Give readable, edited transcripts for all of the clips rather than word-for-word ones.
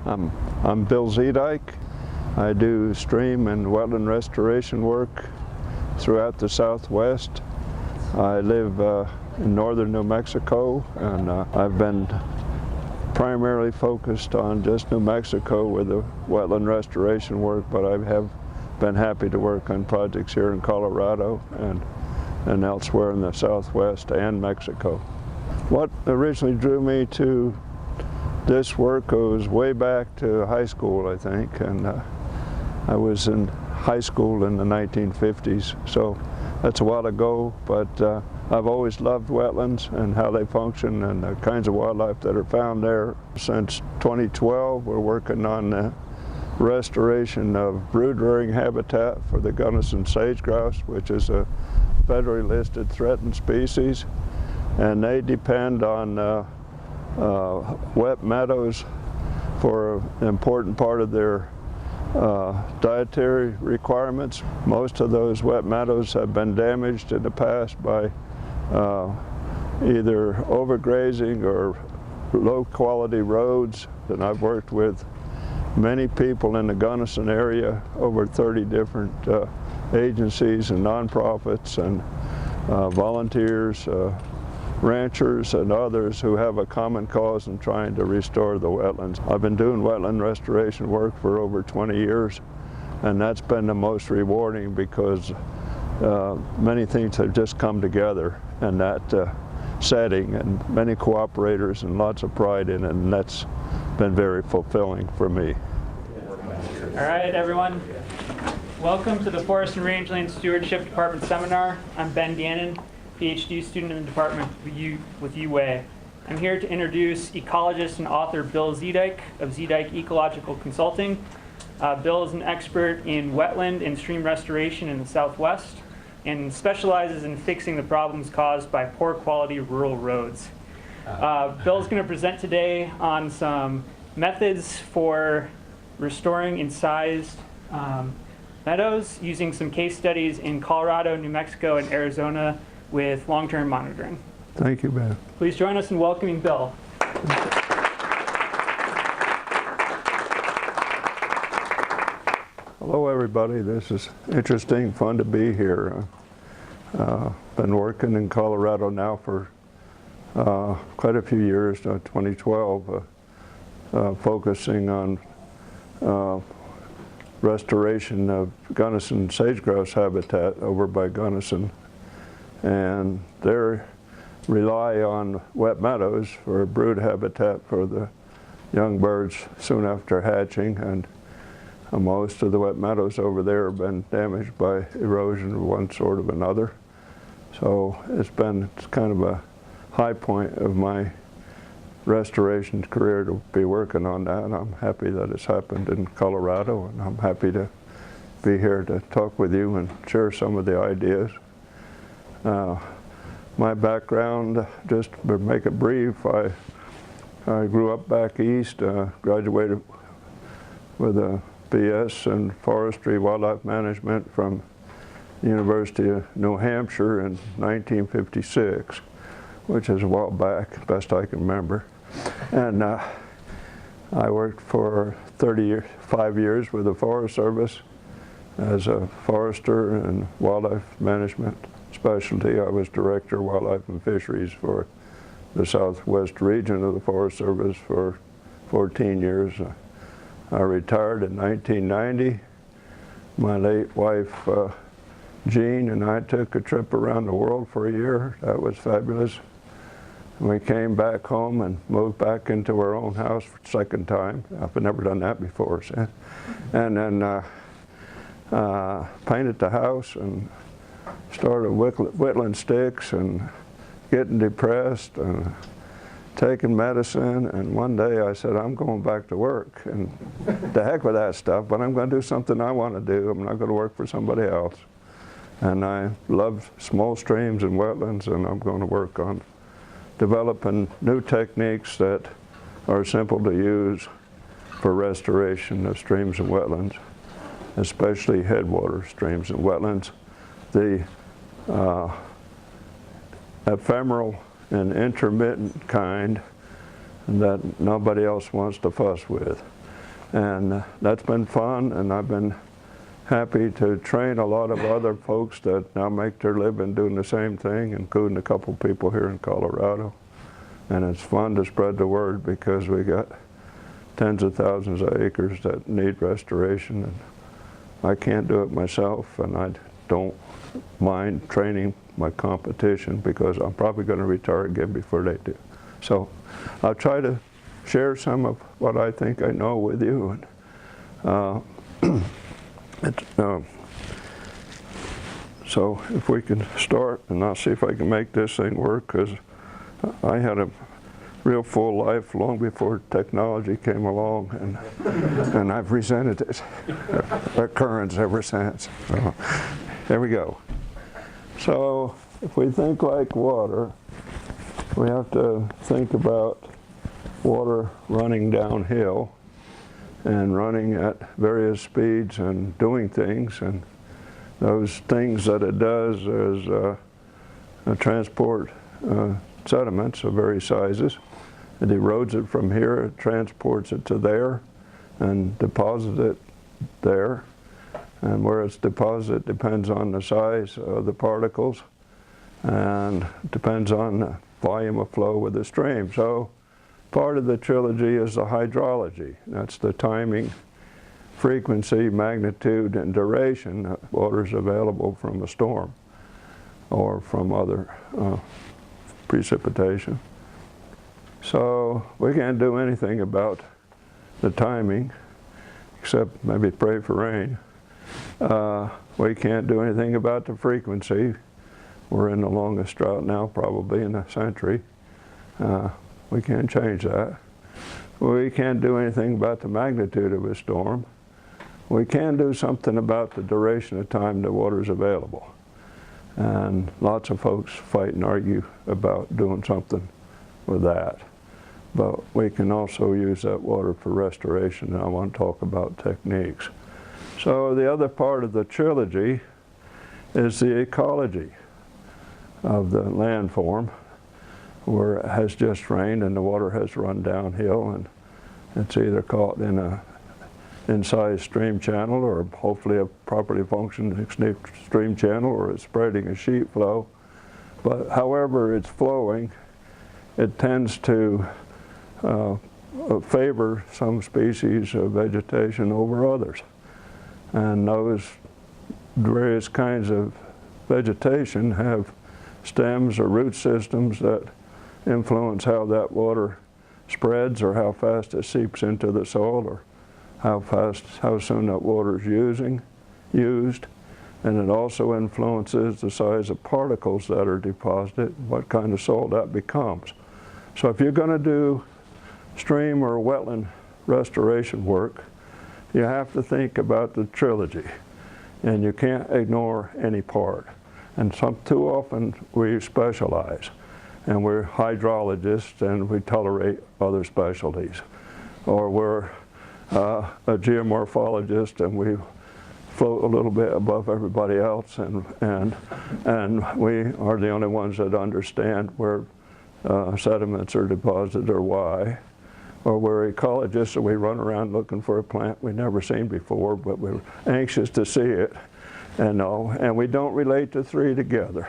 I'm Bill Zeedyk. I do stream and wetland restoration work throughout the Southwest. I live in northern New Mexico, and I've been primarily focused on just New Mexico with the wetland restoration work, but I have been happy to work on projects here in Colorado and elsewhere in the Southwest and Mexico. What originally drew me to this work goes way back to high school, I think, and I was in high school in the 1950s, so that's a while ago, but I've always loved wetlands and how they function and the kinds of wildlife that are found there. Since 2012, we're working on the restoration of brood-rearing habitat for the Gunnison sage-grouse, which is a federally listed threatened species, and they depend on wet meadows for an important part of their dietary requirements. Most of those wet meadows have been damaged in the past by either overgrazing or low quality roads, and I've worked with many people in the Gunnison area, over 30 different agencies and nonprofits and volunteers, ranchers and others who have a common cause in trying to restore the wetlands. I've been doing wetland restoration work for over 20 years, and that's been the most rewarding because many things have just come together in that setting, and many cooperators and lots of pride in it, and that's been very fulfilling for me. All right, everyone. Welcome to the Forest and Rangeland Stewardship Department Seminar. I'm Ben Gannon, PhD student in the department with UWA. I'm here to introduce ecologist and author Bill Zeedyk of Zeedyk Ecological Consulting. Bill is an expert in wetland and stream restoration in the Southwest and specializes in fixing the problems caused by poor quality rural roads. Bill's going to present today on some methods for restoring incised meadows using some case studies in Colorado, New Mexico, and Arizona with long-term monitoring. Thank you, Ben. Please join us in welcoming Bill. Hello, everybody. This is interesting, fun to be here. Been working in Colorado now for quite a few years, 2012, focusing on restoration of Gunnison sage-grouse habitat over by Gunnison. And they rely on wet meadows for brood habitat for the young birds soon after hatching, and most of the wet meadows over there have been damaged by erosion of one sort or another. So it's kind of a high point of my restoration career to be working on that. I'm happy that it's happened in Colorado, and I'm happy to be here to talk with you and share some of the ideas. My background, just to make it brief, I grew up back east, graduated with a BS in forestry wildlife management from the University of New Hampshire in 1956, which is a while back, best I can remember. And I worked for 35 years with the Forest Service as a forester and wildlife management specialty. I was Director of Wildlife and Fisheries for the Southwest region of the Forest Service for 14 years. I retired in 1990. My late wife, Jean, and I took a trip around the world for a year. That was fabulous. We came back home and moved back into our own house for the second time. I've never done that before. So. And then painted the house and started whittling sticks and getting depressed and taking medicine. And one day I said, I'm going back to work. And the heck with that stuff, but I'm going to do something I want to do. I'm not going to work for somebody else. And I love small streams and wetlands, and I'm going to work on developing new techniques that are simple to use for restoration of streams and wetlands, especially headwater streams and wetlands. The ephemeral and intermittent kind that nobody else wants to fuss with. And that's been fun, and I've been happy to train a lot of other folks that now make their living doing the same thing, including a couple people here in Colorado. And it's fun to spread the word because we got tens of thousands of acres that need restoration, and I can't do it myself, and I don't mind training my competition because I'm probably going to retire again before they do. So I'll try to share some of what I think I know with you. So if we can start, and I'll see if I can make this thing work, because I had a real full life long before technology came along, and I've resented its occurrence ever since. So, there we go. So if we think like water, we have to think about water running downhill and running at various speeds and doing things, and those things that it does is transport sediments of various sizes. It erodes it from here, it transports it to there, and deposits it there. And where it's deposited depends on the size of the particles and depends on the volume of flow with the stream. So part of the trilogy is the hydrology. That's the timing, frequency, magnitude, and duration that water is available from a storm or from other precipitation. So we can't do anything about the timing except maybe pray for rain. We can't do anything about the frequency. We're in the longest drought now probably in a century. We can't change that. We can't do anything about the magnitude of a storm. We can do something about the duration of time the water is available. And lots of folks fight and argue about doing something with that. But we can also use that water for restoration, and I want to talk about techniques. So the other part of the trilogy is the ecology of the landform, where it has just rained and the water has run downhill, and it's either caught in a incised stream channel or hopefully a properly functioning stream channel, or it's spreading a sheet flow. But however it's flowing, it tends to favor some species of vegetation over others. And those various kinds of vegetation have stems or root systems that influence how that water spreads or how fast it seeps into the soil, or how soon that water is used. And it also influences the size of particles that are deposited, what kind of soil that becomes. So if you're going to do stream or wetland restoration work, you have to think about the trilogy, and you can't ignore any part. And too often we specialize, and we're hydrologists and we tolerate other specialties. Or we're a geomorphologist and we float a little bit above everybody else, and we are the only ones that understand where sediments are deposited or why. Or we're ecologists and we run around looking for a plant we've never seen before, but we're anxious to see it. And we don't relate the three together.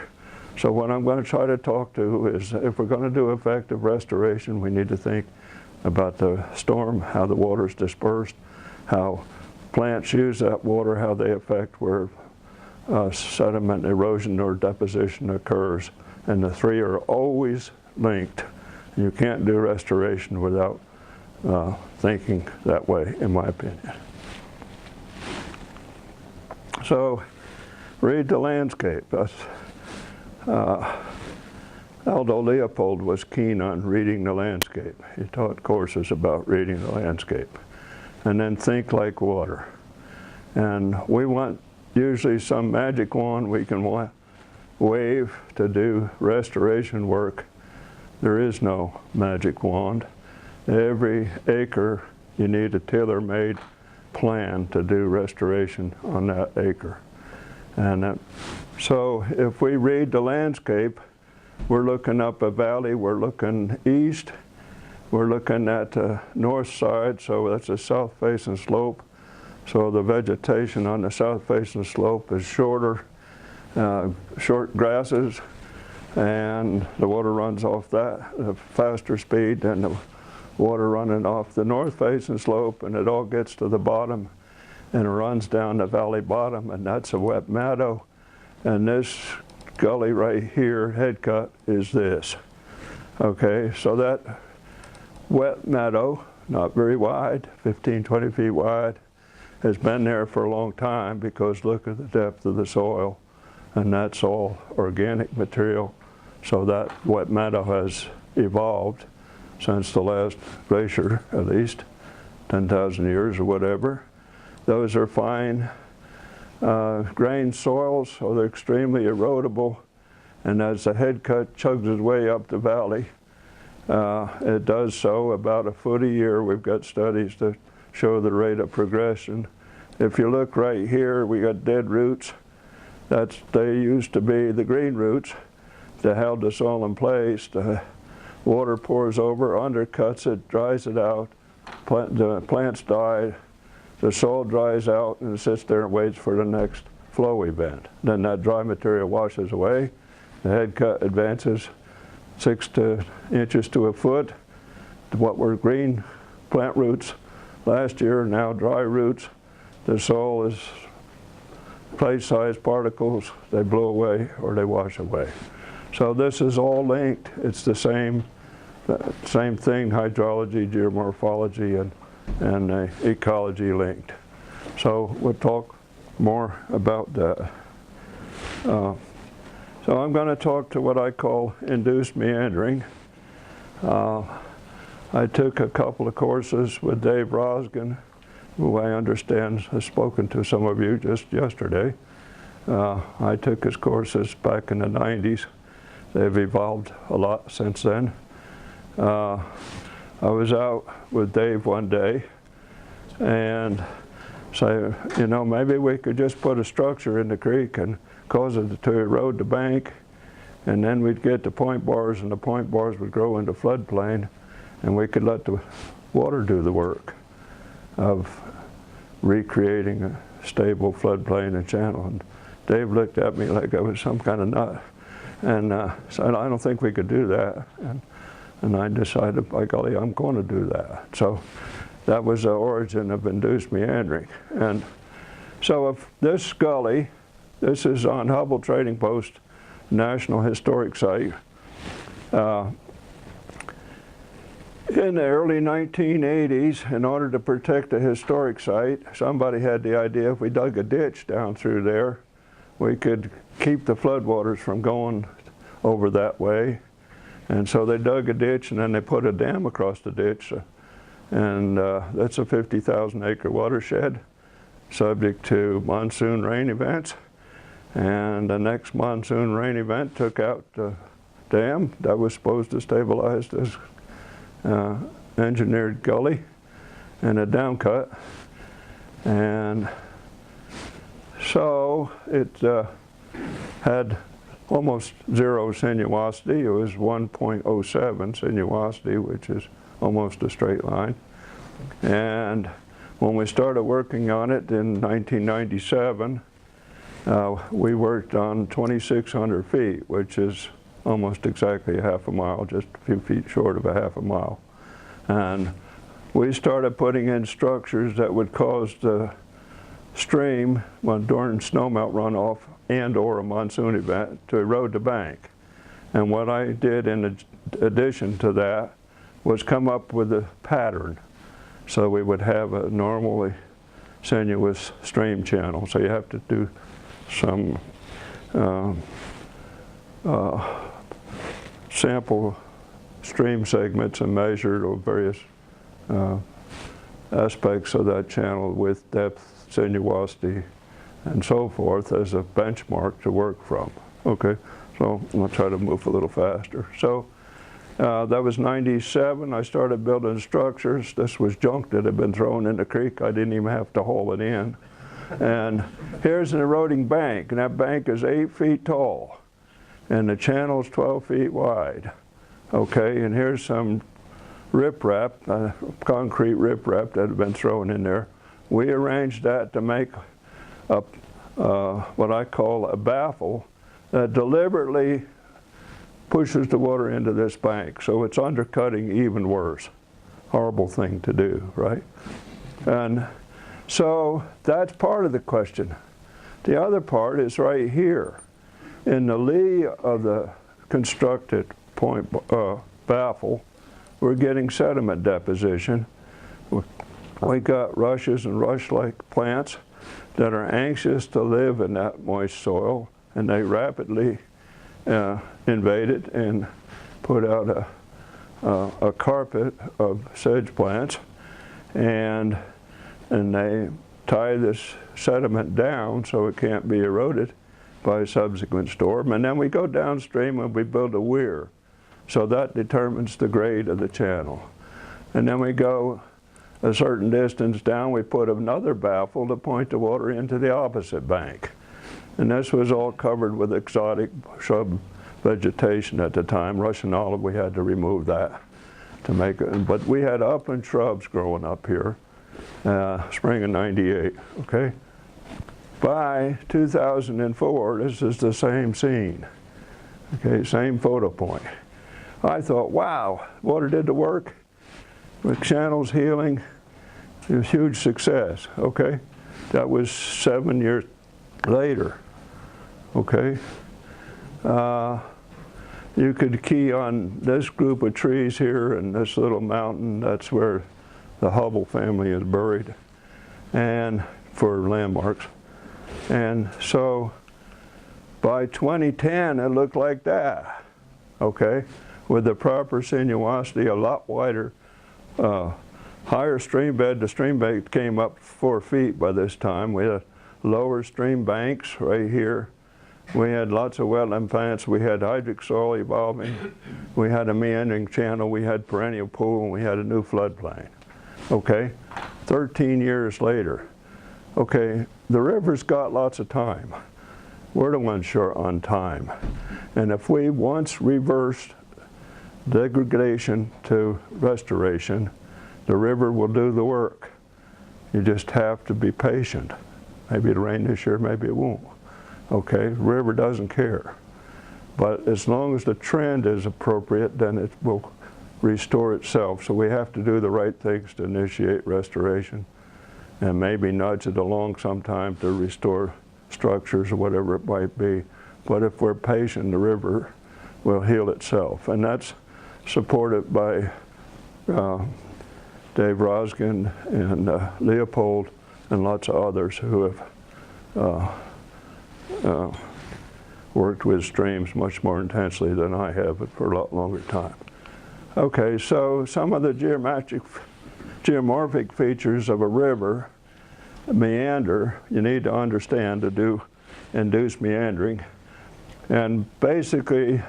So what I'm going to try to talk to is, if we're going to do effective restoration, we need to think about the storm, how the water is dispersed, how plants use that water, how they affect where sediment erosion or deposition occurs. And the three are always linked. You can't do restoration without thinking that way, in my opinion. So, read the landscape. Aldo Leopold was keen on reading the landscape. He taught courses about reading the landscape. And then think like water. And we want usually some magic wand we can wave to do restoration work. There is no magic wand. Every acre you need a tailor-made plan to do restoration on that acre. And so if we read the landscape, we're looking up a valley, we're looking east, we're looking at the north side, so that's a south-facing slope. So the vegetation on the south-facing slope is shorter, short grasses, and the water runs off that at a faster speed than the water running off the north-facing slope, and it all gets to the bottom and it runs down the valley bottom, and that's a wet meadow. And this gully right here, head cut, is this. Okay, so that wet meadow, not very wide, 15, 20 feet wide, has been there for a long time because look at the depth of the soil, and that's all organic material. So that wet meadow has evolved since the last glacier, at least 10,000 years or whatever. Those are fine grained soils, so they're extremely erodible, and as the head cut chugs its way up the valley, it does so about a foot a year. We've got studies that show the rate of progression. If you look right here, we got dead roots. They used to be the green roots that held the soil in place. The water pours over, undercuts it, dries it out, the plants die, the soil dries out, and it sits there and waits for the next flow event. Then that dry material washes away, the head cut advances 6 inches to a foot. What were green plant roots last year, now dry roots. The soil is plate-sized particles. They blow away or they wash away. So this is all linked. It's the same thing, hydrology, geomorphology, and ecology linked. So we'll talk more about that. So I'm going to talk to what I call induced meandering. I took a couple of courses with Dave Rosgen, who I understand has spoken to some of you just yesterday. I took his courses back in the 90s. They've evolved a lot since then. I was out with Dave one day and say, you know, maybe we could just put a structure in the creek and cause it to erode the bank, and then we'd get the point bars, and the point bars would grow into floodplain, and we could let the water do the work of recreating a stable floodplain and channel. And Dave looked at me like I was some kind of nut, and said, I don't think we could do that. And I decided, by golly, I'm going to do that. So that was the origin of induced meandering. And so if this gully, this is on Hubble Trading Post National Historic Site. In the early 1980s, in order to protect a historic site, somebody had the idea if we dug a ditch down through there, we could keep the floodwaters from going over that way. And so they dug a ditch, and then they put a dam across the ditch. And that's a 50,000 acre watershed, subject to monsoon rain events. And the next monsoon rain event took out the dam that was supposed to stabilize this engineered gully and a down cut. And so it had almost zero sinuosity. It was 1.07 sinuosity, which is almost a straight line. And when we started working on it in 1997, we worked on 2,600 feet, which is almost exactly a half a mile, just a few feet short of a half a mile. And we started putting in structures that would cause the stream, during snowmelt runoff and or a monsoon event, to erode the bank. And what I did in addition to that was come up with a pattern. So we would have a normally sinuous stream channel. So you have to do some sample stream segments and measure various aspects of that channel, with depth, sinuosity, and so forth, as a benchmark to work from. Okay, so I'll try to move a little faster. So that was 97. I started building structures. This was junk that had been thrown in the creek. I didn't even have to haul it in. And here's an eroding bank, and that bank is 8 feet tall, and the channel's 12 feet wide. Okay, and here's some riprap, concrete riprap that had been thrown in there. We arranged that to make a, what I call a baffle that deliberately pushes the water into this bank, so it's undercutting even worse. Horrible thing to do, right? And so that's part of the question. The other part is right here. In the lee of the constructed point baffle, we're getting sediment deposition. We got rushes and rush-like plants that are anxious to live in that moist soil, and they rapidly invade it and put out a carpet of sedge plants, and they tie this sediment down so it can't be eroded by a subsequent storm. And then we go downstream and we build a weir, so that determines the grade of the channel. And then we go a certain distance down, we put another baffle to point the water into the opposite bank. And this was all covered with exotic shrub vegetation at the time. Russian olive, we had to remove that to make it. But we had upland shrubs growing up here, spring of '98, okay? By 2004, this is the same scene, okay, same photo point. I thought, wow, water did the work. The channel's healing. It was a huge success, okay? That was 7 years later, okay? You could key on this group of trees here and this little mountain. That's where the Hubble family is buried, and for landmarks. And so by 2010, it looked like that, okay? With the proper sinuosity, a lot wider, higher stream bed. The stream bed came up 4 feet by this time. We had lower stream banks right here. We had lots of wetland plants. We had hydric soil evolving. We had a meandering channel. We had perennial pool, and we had a new floodplain. Okay, 13 years later. Okay, the river's got lots of time. We're the ones short on time. And if we once reversed degradation to restoration, the river will do the work. You just have to be patient. Maybe it'll rain this year, maybe it won't. Okay, the river doesn't care. But as long as the trend is appropriate, then it will restore itself. So we have to do the right things to initiate restoration, and maybe nudge it along sometime to restore structures or whatever it might be. But if we're patient, the river will heal itself. And that's supported by Dave Roskin and Leopold and lots of others who have worked with streams much more intensely than I have, but for a lot longer time. Okay, so some of the geomorphic features of a river meander, you need to understand to do induced meandering. And basically,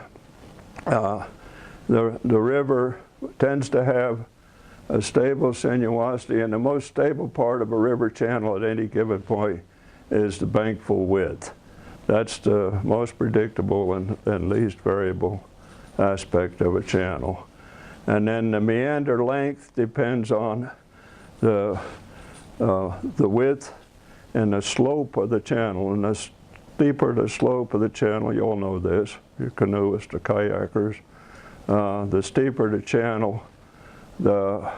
the river tends to have a stable sinuosity, and the most stable part of a river channel at any given point is the bankful width. That's the most predictable and least variable aspect of a channel. And then the meander length depends on the width and the slope of the channel. And the steeper the slope of the channel, you all know this, you canoeists or kayakers, the steeper the channel, the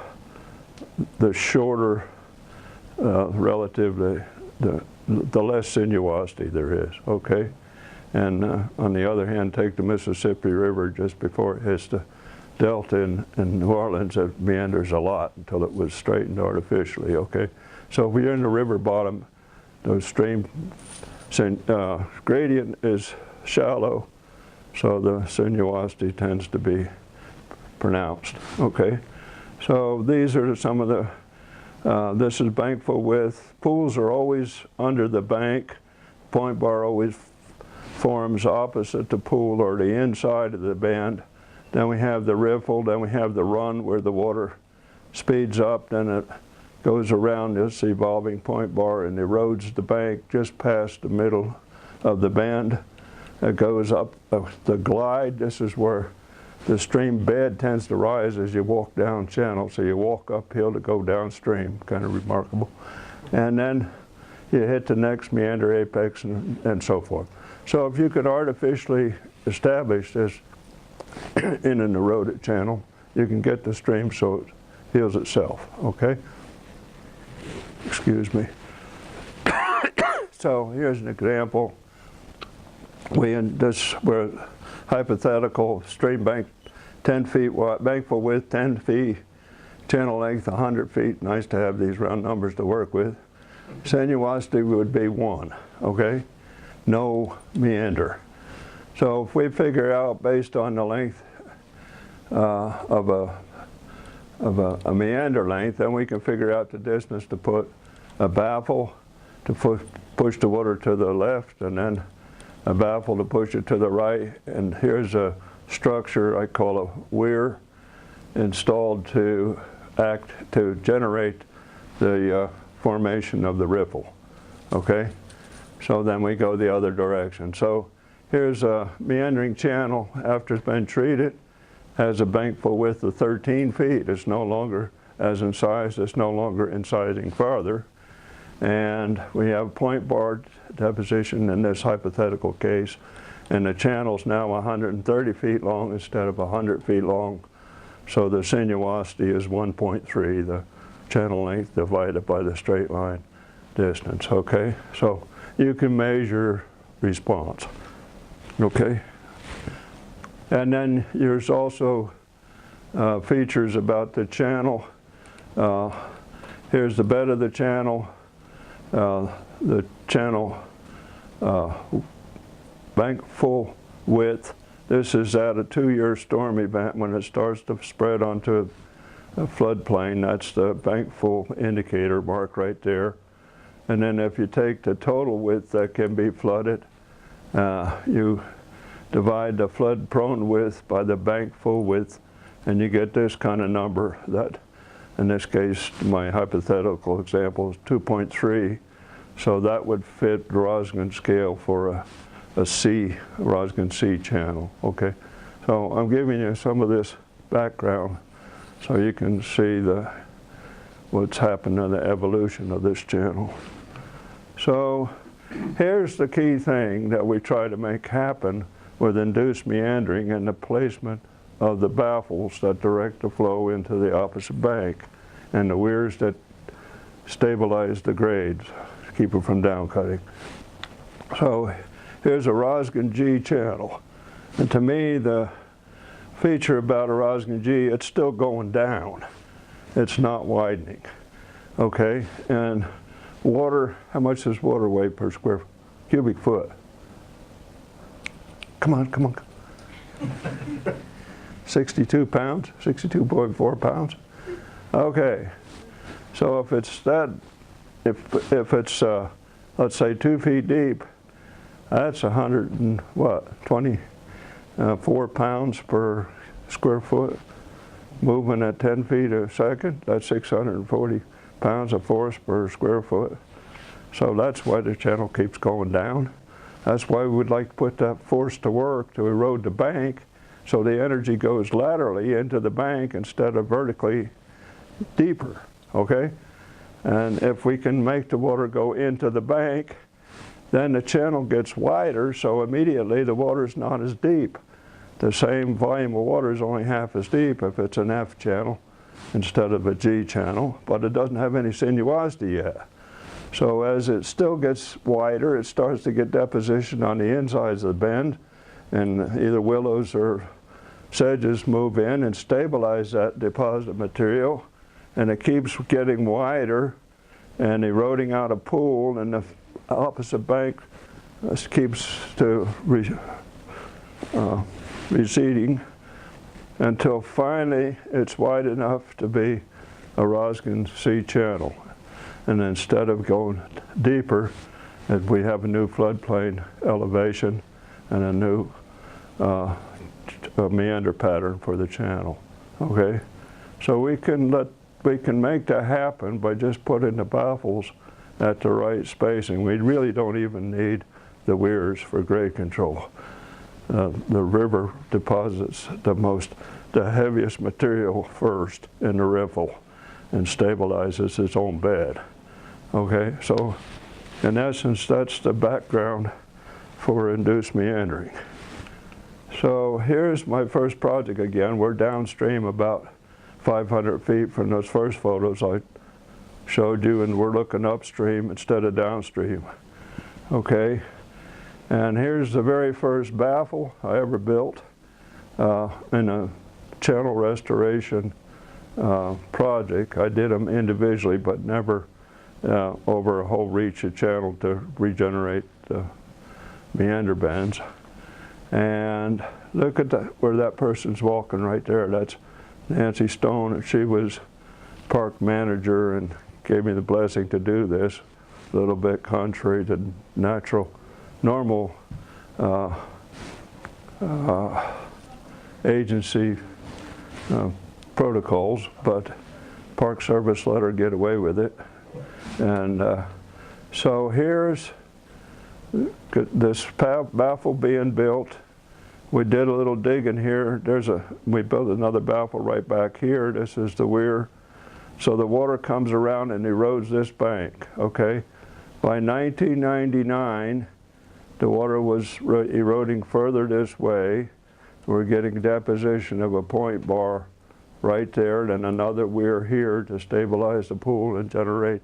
shorter relatively, the less sinuosity there is, okay? And on the other hand, take the Mississippi River just before it hits the delta in New Orleans, it meanders a lot until it was straightened artificially, okay? So if you're in the river bottom, the stream gradient is shallow, so the sinuosity tends to be pronounced, okay? So these are some of the, this is bankful width. Pools are always under the bank. Point bar always forms opposite the pool or the inside of the band. Then we have the riffle, then we have the run where the water speeds up, then it goes around this evolving point bar and erodes the bank just past the middle of the band. It goes up the glide. This is where the stream bed tends to rise as you walk down channel, so you walk uphill to go downstream, kind of remarkable. And then you hit the next meander apex and so forth. So if you could artificially establish this in an eroded channel, you can get the stream so it heals itself, okay? Excuse me. So here's an example. We're hypothetical stream bank 10 feet wide, bankful width 10 feet, channel length 100 feet. Nice to have these round numbers to work with. Sinuosity would be 1, okay? No meander. So if we figure out based on the length of a meander length, then we can figure out the distance to put a baffle to push the water to the left, and then a baffle to push it to the right. And here's a structure I call a weir installed to generate the formation of the ripple, okay? So then we go the other direction. So here's a meandering channel after it's been treated, has a bankful width of 13 feet. It's no longer as incised, it's no longer incising farther. And we have point bar deposition in this hypothetical case, and the channel's now 130 feet long instead of 100 feet long. So the sinuosity is 1.3, the channel length divided by the straight line distance, okay? So you can measure response, okay? And then there's also features about the channel. Here's the bed of the channel. The channel bankful width. This is at a 2-year storm event when it starts to spread onto a floodplain. That's the bankful indicator mark right there. And then if you take the total width that can be flooded, you divide the flood prone width by the bankful width, and you get this kind of number that, in this case, my hypothetical example is 2.3. So that would fit the Rosgan scale for a C, Rosgan C channel, okay? So I'm giving you some of this background so you can see what's happened in the evolution of this channel. So here's the key thing that we try to make happen with induced meandering and the placement of the baffles that direct the flow into the opposite bank and the weirs that stabilize the grades, keep it from downcutting. So here's a Rosgan G channel. And to me, the feature about a Rosgan G, it's still going down. It's not widening, okay? And water, how much does water weigh per square cubic foot? Come on, come on. 62 pounds, 62.4 pounds. Okay, so if it's that, if it's let's say 2 feet deep, that's 24 pounds per square foot. Moving at 10 feet a second, that's 640 pounds of force per square foot. So that's why the channel keeps going down. That's why we would like to put that force to work to erode the bank, so the energy goes laterally into the bank instead of vertically deeper, okay? And if we can make the water go into the bank, then the channel gets wider, so immediately the water's not as deep. The same volume of water is only half as deep if it's an F channel instead of a G channel, but it doesn't have any sinuosity yet. So as it still gets wider, it starts to get deposition on the insides of the bend, and either willows or sedges move in and stabilize that deposit material, and it keeps getting wider and eroding out a pool, and the opposite bank keeps to receding until finally it's wide enough to be a Rosgan C channel. And instead of going deeper, we have a new floodplain elevation and a new meander pattern for the channel. Okay, so we can make that happen by just putting the baffles at the right spacing. We really don't even need the weirs for grade control. the river deposits the heaviest material first in the riffle and stabilizes its own bed. Okay, so in essence, that's the background for induced meandering. So here's my first project again. We're downstream about 500 feet from those first photos I showed you, and we're looking upstream instead of downstream. Okay, and here's the very first baffle I ever built in a channel restoration project. I did them individually, but never over a whole reach of channel to regenerate the meander bends. And look at where that person's walking right there. That's Nancy Stone, and she was park manager and gave me the blessing to do this, a little bit contrary to normal agency protocols, but Park Service let her get away with it. And so here's this baffle being built. We did a little digging here. We built another baffle right back here. This is the weir. So the water comes around and erodes this bank, okay? By 1999, the water was eroding further this way. We're getting deposition of a point bar right there, then another weir here to stabilize the pool and generate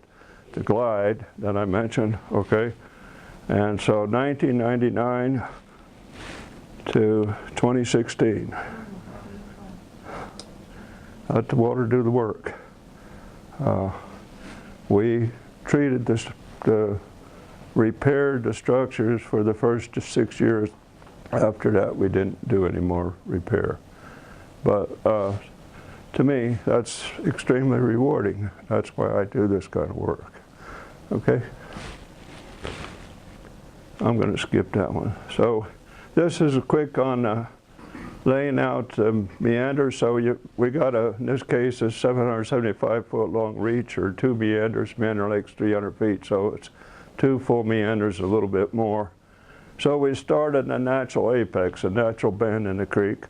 the glide that I mentioned, okay? And so 1999 to 2016. Let the water do the work. We treated repaired the structures for the first 6 years. After that, we didn't do any more repair. But to me, that's extremely rewarding. That's why I do this kind of work. Okay? I'm going to skip that one. So this is a quick on laying out meanders. So we got in this case, a 775-foot long reach, or 2 meanders. Meander Lake's 300 feet, so it's 2 full meanders, a little bit more. So we started in a natural apex, a natural bend in the creek.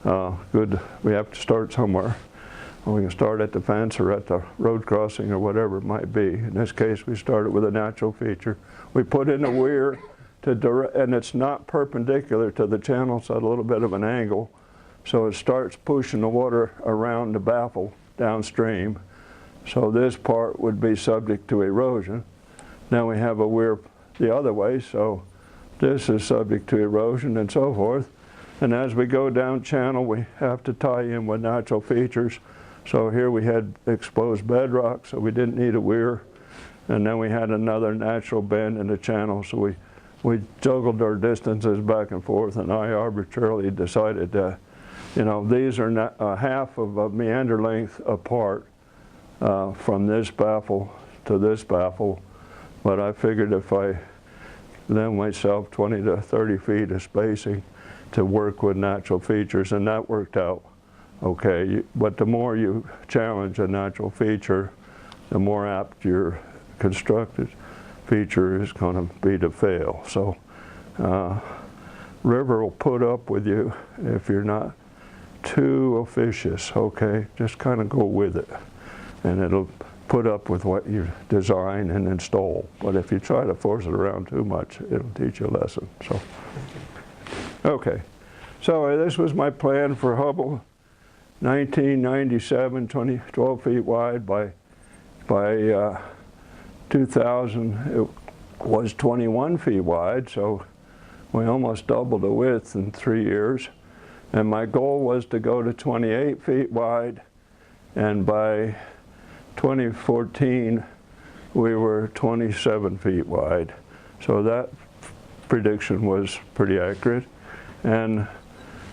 We have to start somewhere. We can start at the fence or at the road crossing or whatever it might be. In this case, we started with a natural feature. We put in a weir, and it's not perpendicular to the channel, so at a little bit of an angle. So it starts pushing the water around the baffle downstream. So this part would be subject to erosion. Now we have a weir the other way, so this is subject to erosion and so forth. And as we go down channel, we have to tie in with natural features. So here we had exposed bedrock, so we didn't need a weir. And then we had another natural bend in the channel, so we juggled our distances back and forth, and I arbitrarily decided that, these are not, half of a meander length apart from this baffle to this baffle. But I figured if I lend myself 20 to 30 feet of spacing to work with natural features, and that worked out okay. But the more you challenge a natural feature, the more apt your constructed feature is going to be to fail. So river will put up with you if you're not too officious, okay? Just kind of go with it, and it'll put up with what you design and install. But if you try to force it around too much, it'll teach you a lesson. So, okay. So this was my plan for Hubble. 1997, 12 feet wide by 2000, it was 21 feet wide, so we almost doubled the width in 3 years. And my goal was to go to 28 feet wide, and by 2014, we were 27 feet wide. So that prediction was pretty accurate. And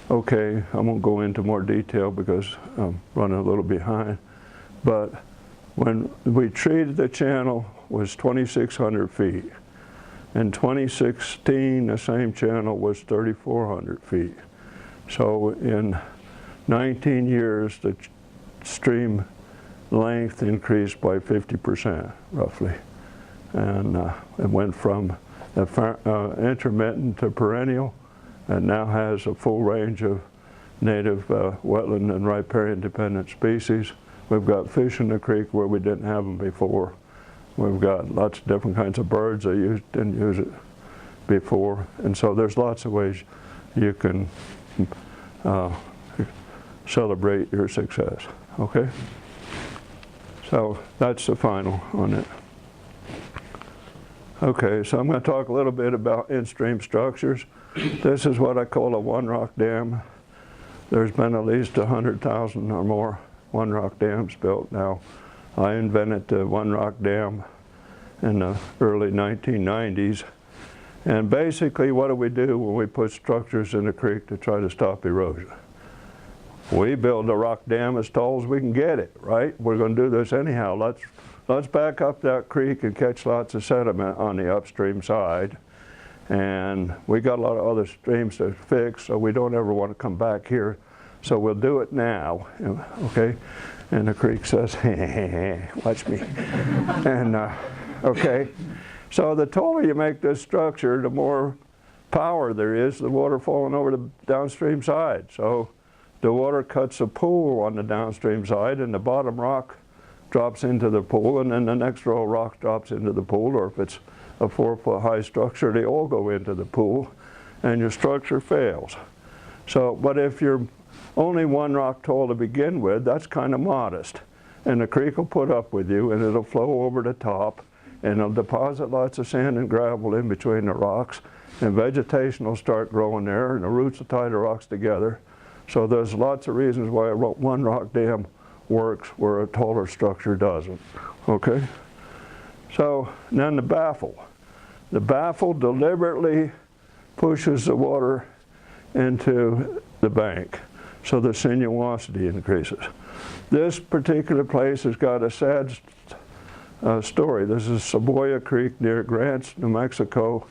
okay, I won't go into more detail because I'm running a little behind. But when we treated the channel was 2,600 feet. In 2016, the same channel was 3,400 feet. So in 19 years, the stream length increased by 50%, roughly. And it went from intermittent to perennial. It now has a full range of native wetland and riparian dependent species. We've got fish in the creek where we didn't have them before. We've got lots of different kinds of birds that didn't use it before. And so there's lots of ways you can celebrate your success, okay? So that's the final on it. Okay, so I'm going to talk a little bit about in-stream structures. This is what I call a one-rock dam. There's been at least 100,000 or more one-rock dams built now. I invented the one-rock dam in the early 1990s. And basically, what do we do when we put structures in the creek to try to stop erosion? We build a rock dam as tall as we can get it, right? We're going to do this anyhow. Let's back up that creek and catch lots of sediment on the upstream side. And we got a lot of other streams to fix, so we don't ever want to come back here. So we'll do it now, okay? And the creek says, hey, watch me. And, okay. So the taller you make this structure, the more power there is, the water falling over the downstream side. So the water cuts a pool on the downstream side, and the bottom rock drops into the pool, and then the next row of rock drops into the pool, or if it's a 4-foot high structure, they all go into the pool, and your structure fails. So, but if you're only one rock tall to begin with, that's kind of modest. And the creek will put up with you, and it'll flow over the top, and it'll deposit lots of sand and gravel in between the rocks, and vegetation will start growing there, and the roots will tie the rocks together. So there's lots of reasons why a one rock dam works where a taller structure doesn't, okay? So then the baffle. The baffle deliberately pushes the water into the bank, so the sinuosity increases. This particular place has got a sad story. This is Saboya Creek near Grants, New Mexico.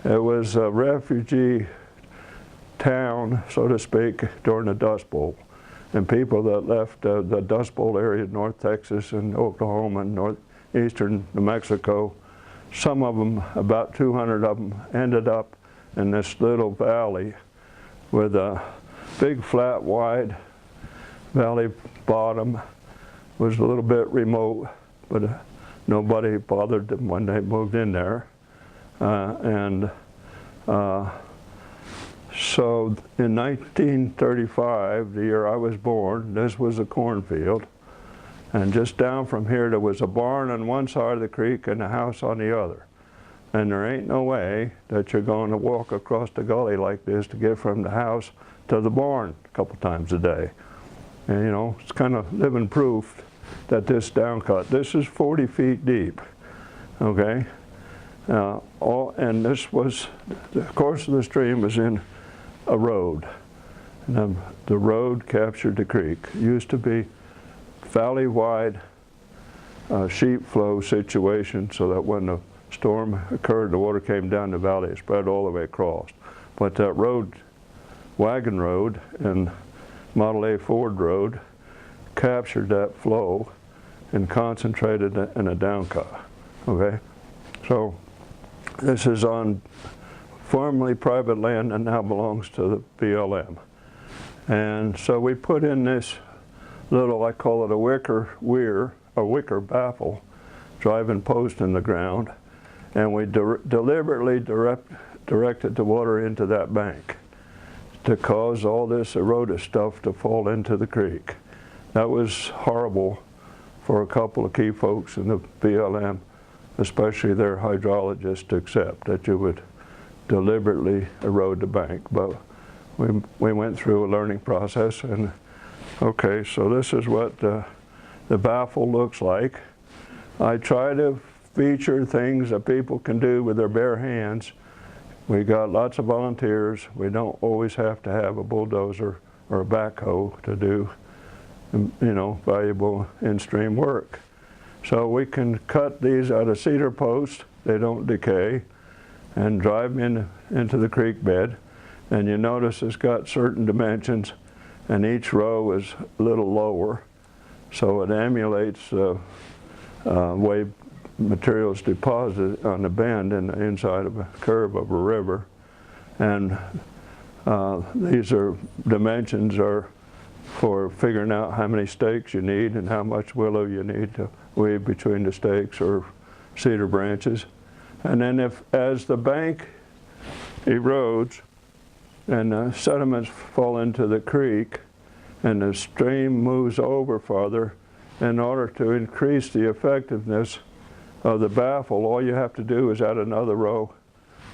It was a refugee town, so to speak, during the Dust Bowl. And people that left the Dust Bowl area, North Texas and Oklahoma and northeastern New Mexico, some of them, about 200 of them, ended up in this little valley with a big, flat, wide valley bottom. It was a little bit remote, but nobody bothered them when they moved in there. So in 1935, the year I was born, this was a cornfield. And just down from here, there was a barn on one side of the creek and a house on the other. And there ain't no way that you're going to walk across the gully like this to get from the house to the barn a couple times a day. And you know, it's kind of living proof that this downcut, this is 40 feet deep, okay? And this was, the course of the stream was in a road. And the road captured the creek. It used to be valley-wide sheet flow situation, so that when the storm occurred, the water came down the valley, it spread all the way across. But that road, wagon road and Model A Ford road, captured that flow and concentrated it in a downcut, okay? So this is on formerly private land and now belongs to the BLM. And so we put in this little, I call it a wicker baffle, driving post in the ground, and we deliberately directed the water into that bank to cause all this eroded stuff to fall into the creek. That was horrible for a couple of key folks in the BLM, especially their hydrologists, to accept that you would deliberately erode the bank. But we went through a learning process, and okay, so this is what the baffle looks like. I try to feature things that people can do with their bare hands. We got lots of volunteers. We don't always have to have a bulldozer or a backhoe to do, you know, valuable in-stream work. So we can cut these out of cedar posts, they don't decay, and drive them into the creek bed. And you notice it's got certain dimensions, and each row is a little lower, so it emulates the way materials deposited on the bend in the inside of a curve of a river. And These are dimensions are for figuring out how many stakes you need and how much willow you need to weave between the stakes or cedar branches. And then as the bank erodes and the sediments fall into the creek and the stream moves over farther, in order to increase the effectiveness of the baffle, all you have to do is add another row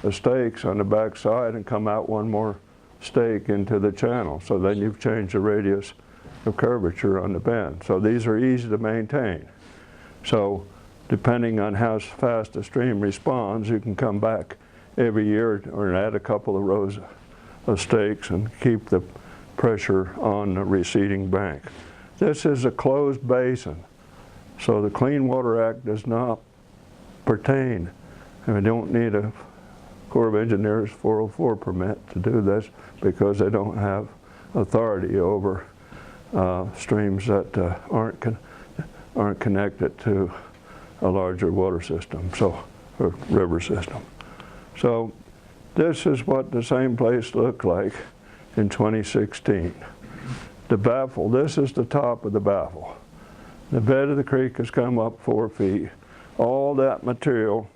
of stakes on the back side and come out one more stake into the channel. So then you've changed the radius of curvature on the bend. So these are easy to maintain. So depending on how fast the stream responds, you can come back every year or add a couple of rows of stakes and keep the pressure on the receding bank. This is a closed basin, so the Clean Water Act does not pertain. And we don't need a Corps of Engineers 404 permit to do this because they don't have authority over streams that aren't connected to a larger water system, so or river system. So this is what the same place looked like in 2016. The baffle, this is the top of the baffle. The bed of the creek has come up 4 feet. All that material,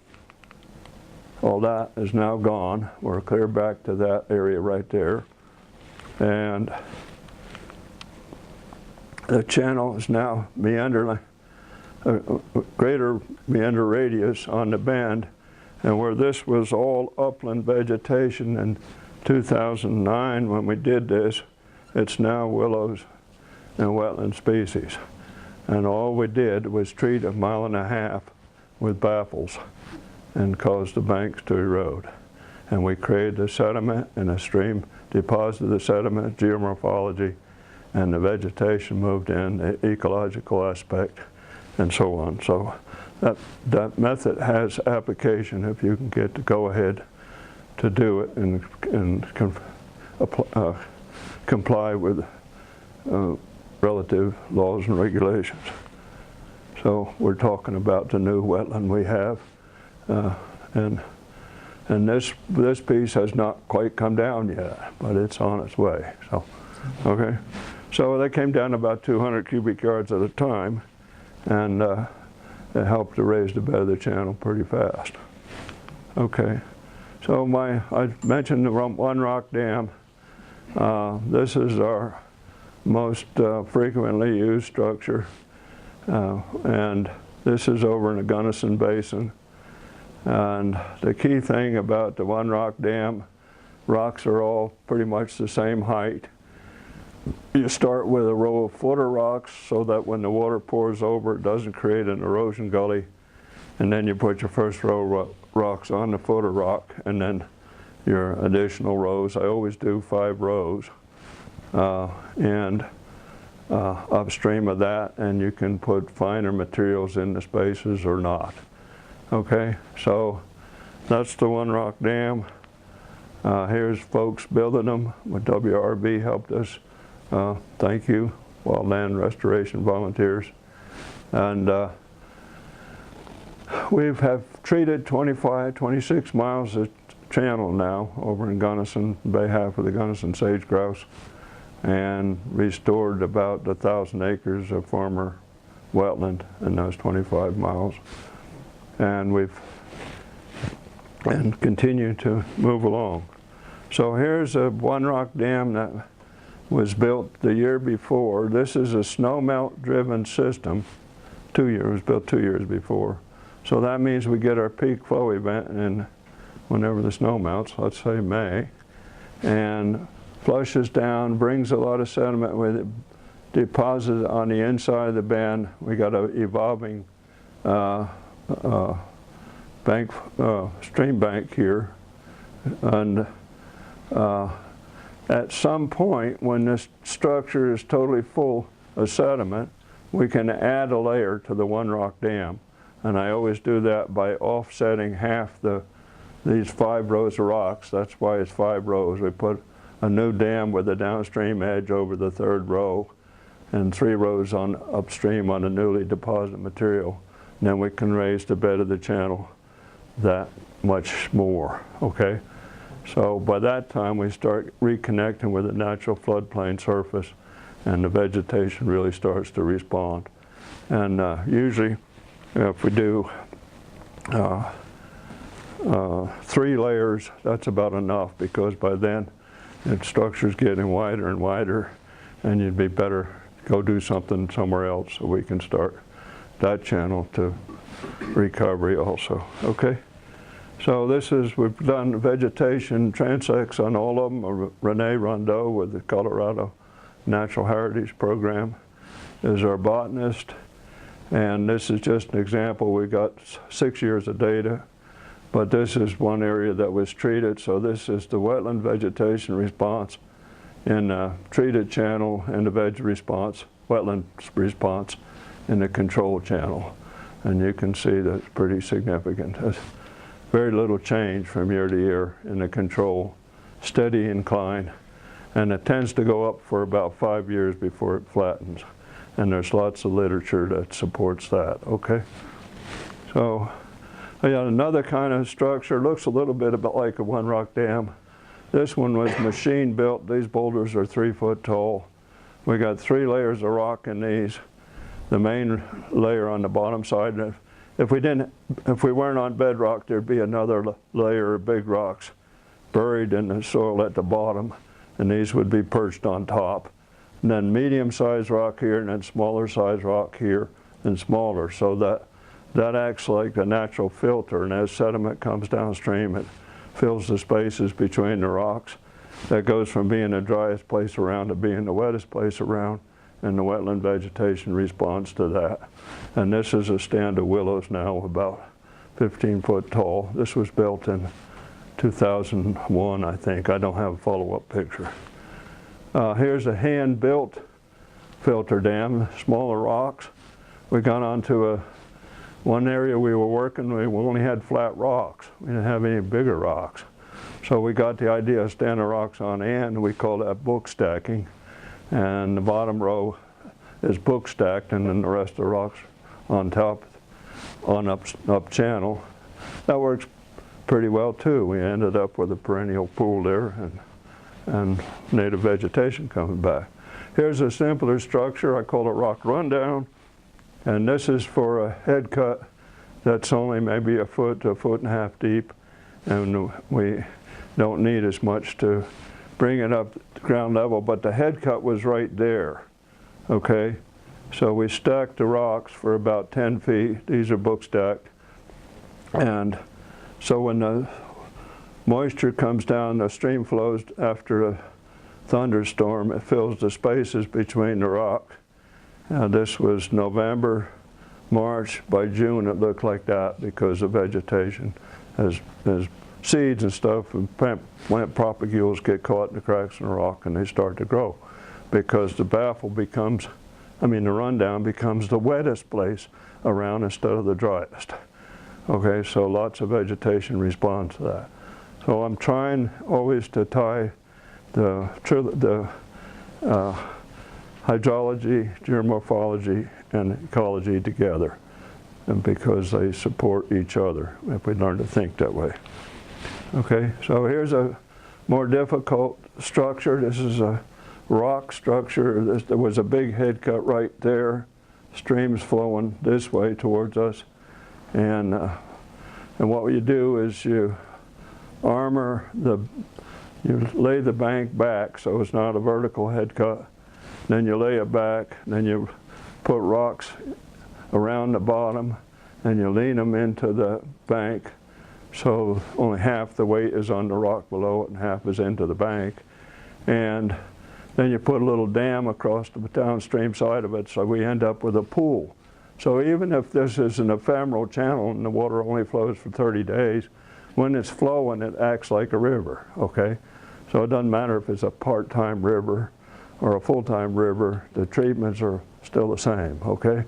all that is now gone. We're clear back to that area right there. And the channel is now meandering, a greater meander radius on the bend. And where this was all upland vegetation in 2009 when we did this, it's now willows and wetland species. And all we did was treat 1.5 miles with baffles and cause the banks to erode. And we created the sediment, and the stream deposited the sediment, geomorphology, and the vegetation moved in, the ecological aspect, and so on. So that method has application if you can get the go-ahead to do it and comply with relative laws and regulations. So we're talking about the new wetland we have, and this piece has not quite come down yet, but it's on its way. So, okay. So they came down about 200 cubic yards at a time, and it helped to raise the bed of the channel pretty fast. Okay. So I mentioned the One Rock Dam. This is our most frequently used structure, and this is over in the Gunnison Basin. And the key thing about the One Rock Dam, rocks are all pretty much the same height. You start with a row of footer rocks so that when the water pours over it doesn't create an erosion gully, and then you put your first row of rocks on the footer rock and then your additional rows. I always do 5 rows and upstream of that, and you can put finer materials in the spaces or not. Okay, so that's the One Rock Dam. Here's folks building them. WRB helped us. Thank you, Wildland Restoration Volunteers. And we have treated 26 miles of channel now over in Gunnison, Bay half of the Gunnison sage grouse, and restored about 1,000 acres of former wetland in those 25 miles. And we've continue to move along. So here's a One Rock Dam that was built the year before. This is a snowmelt driven system. It was built 2 years before. So that means we get our peak flow event in whenever the snow melts, let's say May, and flushes down, brings a lot of sediment with it, deposits on the inside of the bend. We got an evolving stream bank here, and at some point when this structure is totally full of sediment, we can add a layer to the One Rock Dam, and I always do that by offsetting half these 5 rows of rocks. That's why it's 5 rows. We put a new dam with a downstream edge over the 3rd row, and 3 rows on upstream on the newly deposited material. And then we can raise the bed of the channel that much more, okay? So by that time we start reconnecting with the natural floodplain surface, and the vegetation really starts to respond. And usually if we do 3 layers, that's about enough, because by then the structure's getting wider and wider, and you'd be better go do something somewhere else so we can start that channel to recovery also. Okay? So this is, we've done vegetation transects on all of them. Rene Rondeau with the Colorado Natural Heritage Program is our botanist. And this is just an example. We got 6 years of data, but this is one area that was treated. So this is the wetland vegetation response in the treated channel and the veg response, wetland response in the control channel. And you can see that's pretty significant. There's very little change from year to year in the control, steady incline. And it tends to go up for about 5 years before it flattens. And there's lots of literature that supports that, okay? So I got another kind of structure, looks a little bit about like a one rock dam. This one was machine built. These boulders are 3 foot tall. We got 3 layers of rock in these. The main layer on the bottom side. If we weren't on bedrock, there'd be another layer of big rocks buried in the soil at the bottom, and these would be perched on top. And then medium-sized rock here, and then smaller-sized rock here, and smaller. So that acts like a natural filter, and as sediment comes downstream, it fills the spaces between the rocks. That goes from being the driest place around to being the wettest place around, and the wetland vegetation responds to that. And this is a stand of willows now, about 15 foot tall. This was built in 2001, I think. I don't have a follow-up picture. Here's a hand-built filter dam, smaller rocks. We got onto one area we were working, we only had flat rocks. We didn't have any bigger rocks. So we got the idea of standing rocks on end. We call that book stacking. And the bottom row is book stacked, and then the rest of the rocks on top, on up channel. That works pretty well too. We ended up with a perennial pool there, and native vegetation coming back. Here's a simpler structure. I call it rock rundown. And this is for a head cut that's only maybe a foot to a foot and a half deep. And we don't need as much to bring it up to ground level, but the head cut was right there, okay? So we stacked the rocks for about 10 feet. These are book stacked. And so when the moisture comes down, the stream flows after a thunderstorm, it fills the spaces between the rock. This was November, March. By June it looked like that because of vegetation. As seeds and stuff and plant propagules get caught in the cracks in the rock, and they start to grow because the baffle becomes, the rundown becomes the wettest place around instead of the driest. Okay, so lots of vegetation responds to that. So I'm trying always to tie the hydrology, geomorphology, and ecology together, and because they support each other if we learn to think that way. Okay, so here's a more difficult structure. This is a rock structure. There was a big head cut right there, streams flowing this way towards us, and what you do is you armor you lay the bank back so it's not a vertical head cut. Then you lay it back, then you put rocks around the bottom, and you lean them into the bank, so only half the weight is on the rock below it and half is into the bank. And then you put a little dam across the downstream side of it, so we end up with a pool. So even if this is an ephemeral channel and the water only flows for 30 days, when it's flowing, it acts like a river, okay? So it doesn't matter if it's a part-time river or a full-time river, the treatments are still the same, okay?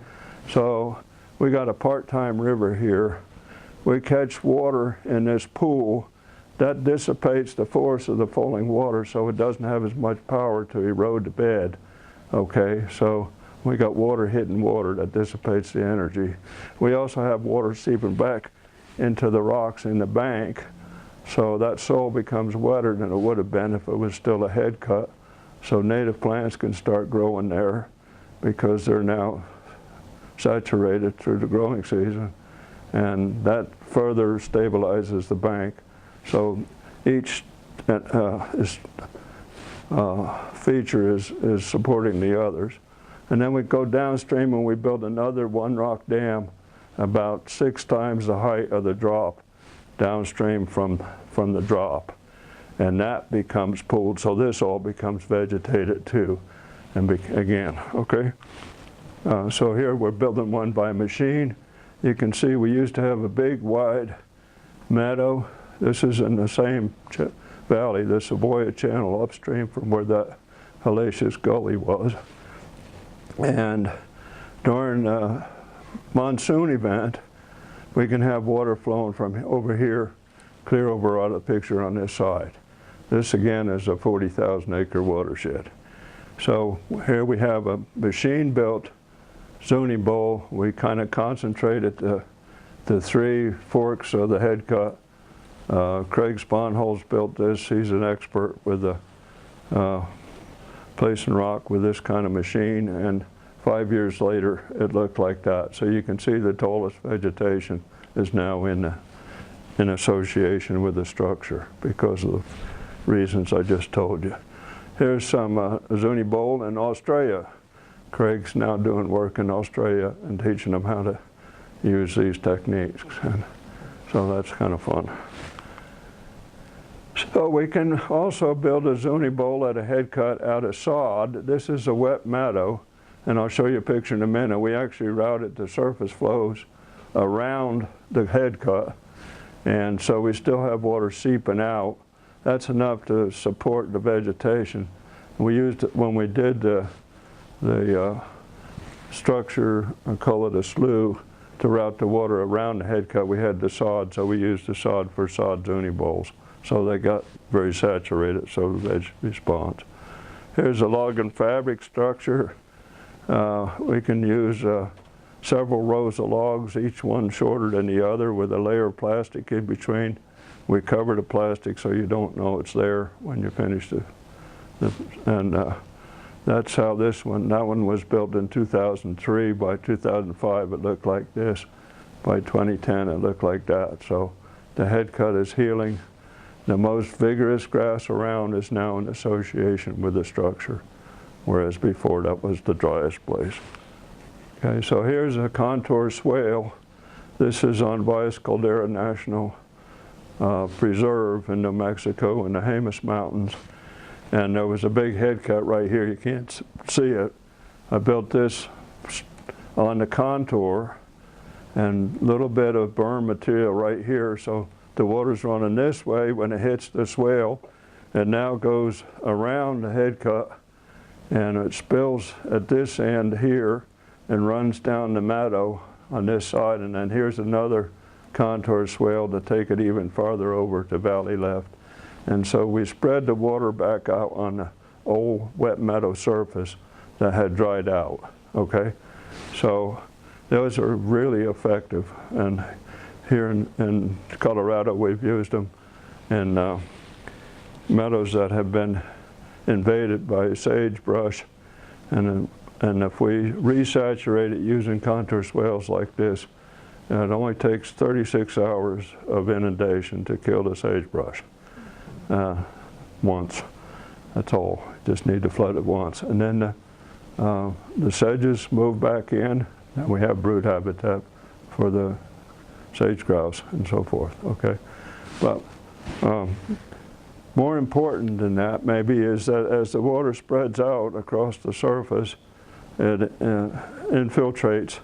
So we got a part-time river here. We catch water in this pool. That dissipates the force of the falling water, so it doesn't have as much power to erode the bed, okay? So we got water hitting water that dissipates the energy. We also have water seeping back into the rocks in the bank, So that soil becomes wetter than it would have been if it was still a head cut. So native plants can start growing there because they're now saturated through the growing season. And that further stabilizes the bank. So each feature is supporting the others. And then we go downstream and we build another one rock dam about 6 times the height of the drop downstream from the drop. And that becomes pooled, so this all becomes vegetated too. And again, okay? So here we're building one by machine. You can see we used to have a big wide meadow. This is in the same valley, the Savoia Channel upstream from where that hellacious gully was. And during a monsoon event, we can have water flowing from over here, clear over out of the picture on this side. This again is a 40,000 acre watershed. So here we have a machine-built Zuni Bowl. We kind of concentrated the 3 forks of the head cut. Craig Sponholz built this. He's an expert with the placing rock with this kind of machine, and 5 years later it looked like that. So you can see the tallest vegetation is now in association with the structure because of the reasons I just told you. Here's some Zuni Bowl in Australia. Craig's now doing work in Australia and teaching them how to use these techniques. And so that's kind of fun. So we can also build a Zuni Bowl at a head cut out of sod. This is a wet meadow, and I'll show you a picture in a minute. We actually routed the surface flows around the head cut, and so we still have water seeping out. That's enough to support the vegetation. We used it when we did the structure, I call it a slough, to route the water around the head cut. We had the sod, so we used the sod for sod Zuni Bowls. So they got very saturated, so the veg responds. Here's a log and fabric structure. We can use several rows of logs, each one shorter than the other, with a layer of plastic in between. We cover the plastic so you don't know it's there when you finish that's how that one was built in 2003. By 2005 it looked like this. By 2010 it looked like that. So the head cut is healing. The most vigorous grass around is now in association with the structure, whereas before that was the driest place. Okay, so here's a contour swale. This is on Valles Caldera National Preserve in New Mexico in the Jemez Mountains. And there was a big head cut right here. You can't see it. I built this on the contour and a little bit of berm material right here. So the water's running this way when it hits the swale. It now goes around the head cut and it spills at this end here and runs down the meadow on this side. And then here's another contour swale to take it even farther over to valley left. And so we spread the water back out on the old wet meadow surface that had dried out, okay? So those are really effective. And here in Colorado, we've used them in meadows that have been invaded by sagebrush. And if we resaturate it using contour swales like this, it only takes 36 hours of inundation to kill the sagebrush. Once, that's all. Just need to flood it once. And then the sedges move back in, and we have brood habitat for the sage grouse and so forth, okay? But more important than that maybe is that as the water spreads out across the surface, it infiltrates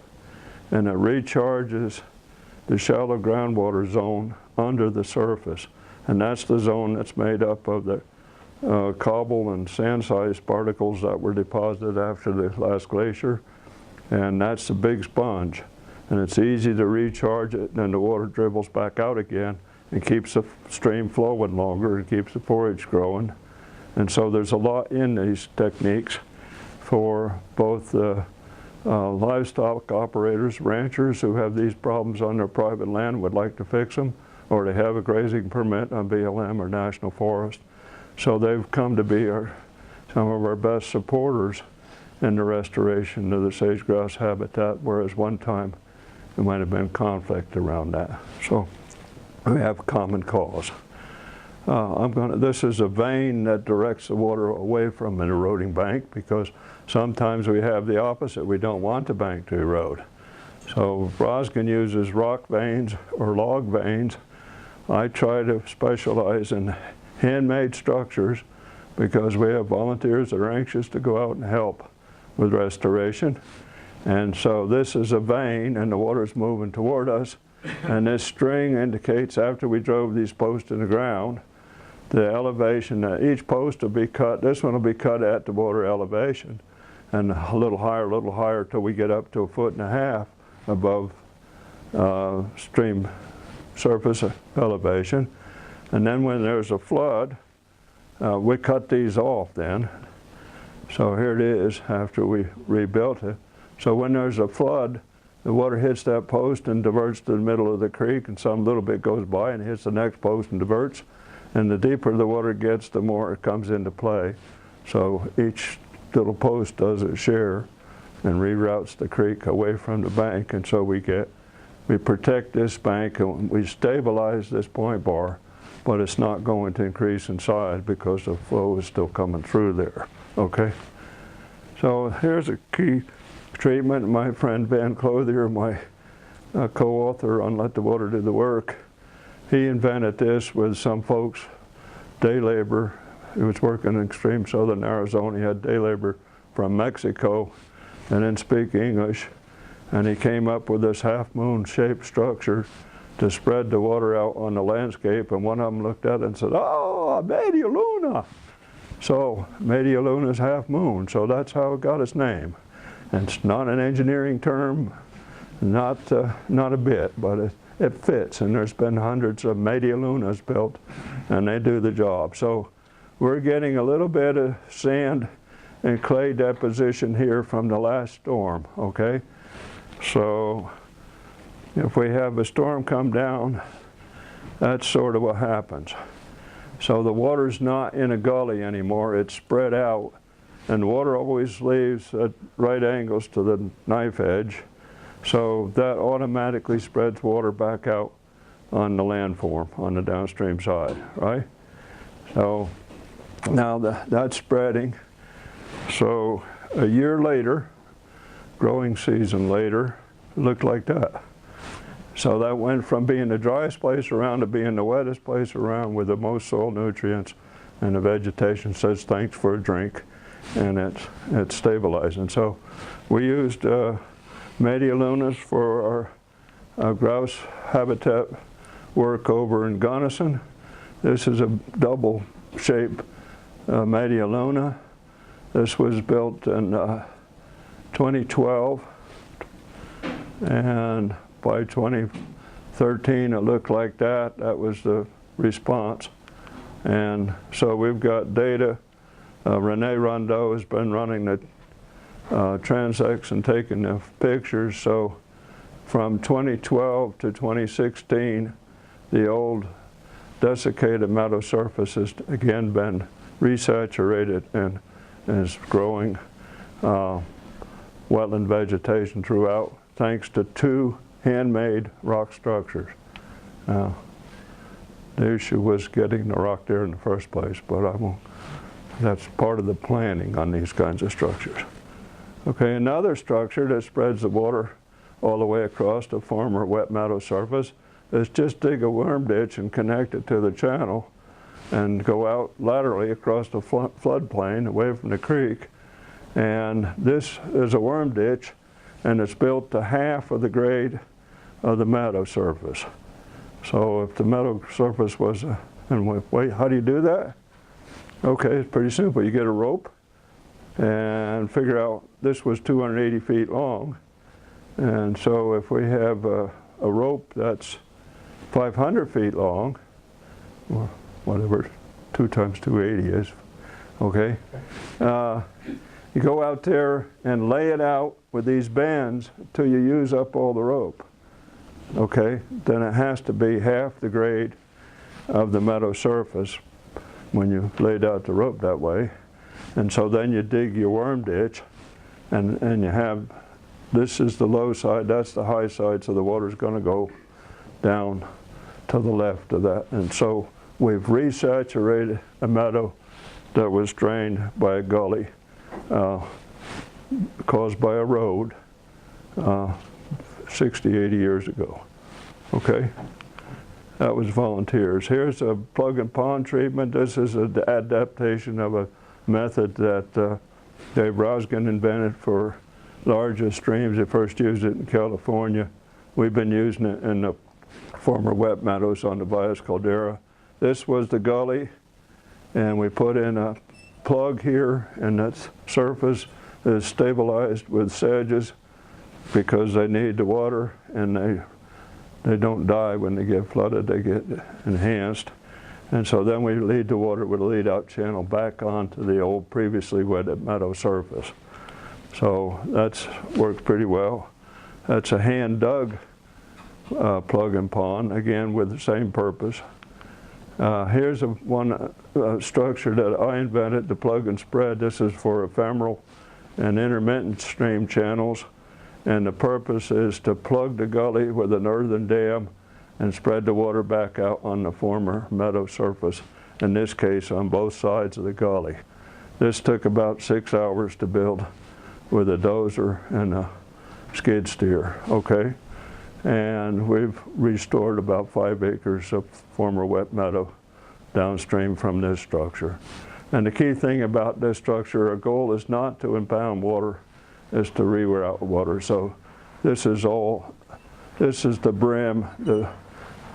and it recharges the shallow groundwater zone under the surface. And that's the zone that's made up of the cobble and sand-sized particles that were deposited after the last glacier. And that's the big sponge. And it's easy to recharge it, and then the water dribbles back out again and keeps the stream flowing longer and keeps the forage growing. And so there's a lot in these techniques for both livestock operators, ranchers who have these problems on their private land, would like to fix them, or they have a grazing permit on BLM or National Forest. So they've come to be some of our best supporters in the restoration of the sage-grouse habitat, whereas one time there might have been conflict around that. So we have common cause. This is a vein that directs the water away from an eroding bank, because sometimes we have the opposite. We don't want the bank to erode. So Roskin uses rock veins or log veins. I try to specialize in handmade structures because we have volunteers that are anxious to go out and help with restoration. And so this is a vein, and the water's moving toward us. And this string indicates, after we drove these posts in the ground, the elevation. Each post will be cut. This one will be cut at the water elevation, and a little higher till we get up to 1.5 feet above stream surface elevation. And then when there's a flood, we cut these off then. So here it is after we rebuilt it. So when there's a flood, the water hits that post and diverts to the middle of the creek, and some little bit goes by and hits the next post and diverts. And the deeper the water gets, the more it comes into play. So each little post does its share and reroutes the creek away from the bank. And so we protect this bank, and we stabilize this point bar, but it's not going to increase in size because the flow is still coming through there, okay? So here's a key treatment. My friend Van Clothier, my co-author on Let the Water Do the Work, he invented this with some folks, day labor. He was working in extreme southern Arizona. He had day labor from Mexico and didn't speak English. And he came up with this half-moon shaped structure to spread the water out on the landscape. And one of them looked at it and said, "Oh, Media Luna." So Media Luna is half moon. So that's how it got its name. And it's not an engineering term, not a bit, but it fits. And there's been hundreds of Media Lunas built, and they do the job. So we're getting a little bit of sand and clay deposition here from the last storm, okay? So if we have a storm come down, that's sort of what happens. So the water's not in a gully anymore, it's spread out, and the water always leaves at right angles to the knife edge. So that automatically spreads water back out on the landform, on the downstream side, right? So now that's spreading. So a year later, growing season later, it looked like that. So that went from being the driest place around to being the wettest place around with the most soil nutrients, and the vegetation says thanks for a drink, and it's stabilizing. So we used Media Lunas for our grouse habitat work over in Gunnison. This is a double shape Media Luna. This was built in 2012, and by 2013 it looked like that. That was the response. And so we've got data. Rene Rondeau has been running the transects and taking the pictures. So from 2012 to 2016, the old desiccated meadow surface has again been resaturated and is growing wetland vegetation throughout, thanks to 2 handmade rock structures. The issue was getting the rock there in the first place, but that's part of the planning on these kinds of structures. Okay, another structure that spreads the water all the way across the former wet meadow surface is just dig a worm ditch and connect it to the channel and go out laterally across the floodplain away from the creek. And this is a worm ditch, and it's built to half of the grade of the meadow surface. So if the meadow surface was, wait, how do you do that? Okay, it's pretty simple. You get a rope and figure out this was 280 feet long. And so if we have a rope that's 500 feet long, or whatever 2 times 280 is, okay? You go out there and lay it out with these bands until you use up all the rope. okay, then it has to be half the grade of the meadow surface when you laid out the rope that way. And so then you dig your worm ditch, and you have, this is the low side, that's the high side, so the water's going to go down to the left of that. And so we've resaturated a meadow that was drained by a gully caused by a road 60, 80 years ago. Okay? That was volunteers. Here's a plug and pond treatment. This is an adaptation of a method that Dave Roskin invented for larger streams. They first used it in California. We've been using it in the former wet meadows on the Valles Caldera. This was the gully, and we put in a plug here, and that surface is stabilized with sedges because they need the water, and they don't die when they get flooded, they get enhanced. And so then we lead the water with a lead out channel back onto the old previously wetted meadow surface. So that's worked pretty well. That's a hand dug plug and pond, again with the same purpose. Here's one structure that I invented, the plug and spread. This is for ephemeral and intermittent stream channels. And the purpose is to plug the gully with an earthen dam and spread the water back out on the former meadow surface, in this case on both sides of the gully. This took about 6 hours to build with a dozer and a skid steer, okay? And we've restored about 5 acres of former wet meadow downstream from this structure. And the key thing about this structure, our goal is not to impound water, is to reroute water. So this is the brim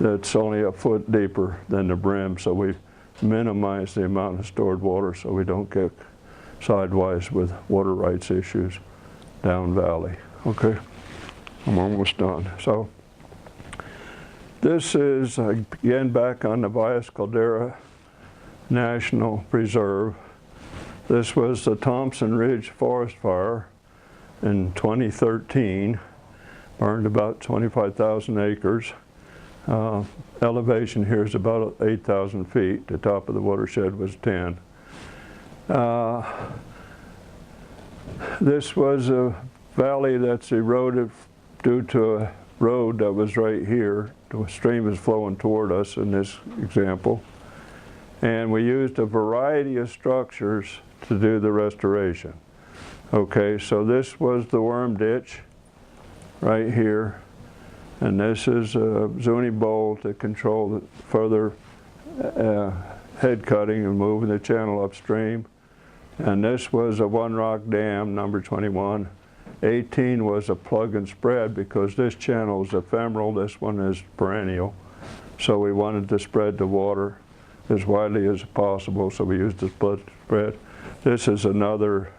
that's only a foot deeper than the brim, so we minimize the amount of stored water so we don't get sidewise with water rights issues down valley. Okay, I'm almost done. So this is, again, back on the Valles Caldera National Preserve. This was the Thompson Ridge Forest Fire in 2013, burned about 25,000 acres. Elevation here is about 8,000 feet. The top of the watershed was 10. This was a valley that's eroded due to a road that was right here. The stream is flowing toward us in this example. And we used a variety of structures to do the restoration. Okay, so this was the worm ditch right here. And this is a Zuni Bowl to control the further head cutting and moving the channel upstream. And this was a one rock dam, number 21. 18 was a plug and spread because this channel is ephemeral, this one is perennial. So we wanted to spread the water as widely as possible, so we used the plug and spread. This is another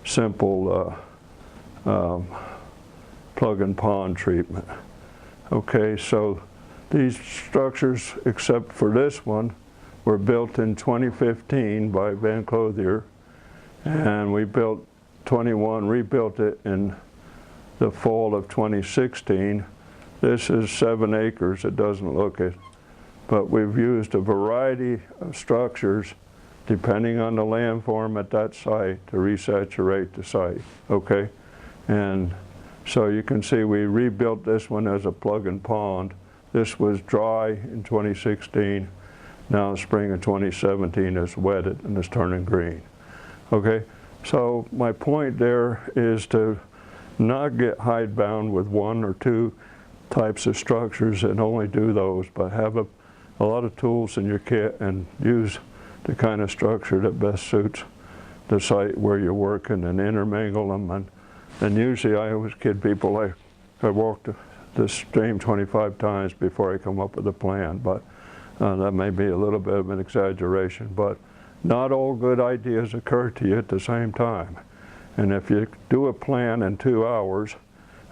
simple plug and pond treatment. Okay, so these structures, except for this one, were built in 2015 by Van Clothier, and we built 21, rebuilt it in the fall of 2016. This is 7 acres, it doesn't look it, but we've used a variety of structures depending on the landform at that site to resaturate the site, okay? And so you can see we rebuilt this one as a plug and pond. This was dry in 2016. Now spring of 2017 it's wetted and it's turning green, okay? So my point there is to not get hidebound with 1 or 2 types of structures and only do those, but have a lot of tools in your kit and use the kind of structure that best suits the site where you're working and intermingle them. And usually I always kid people, I walked the stream 25 times before I come up with a plan, but that may be a little bit of an exaggeration, but not all good ideas occur to you at the same time. And if you do a plan in 2 hours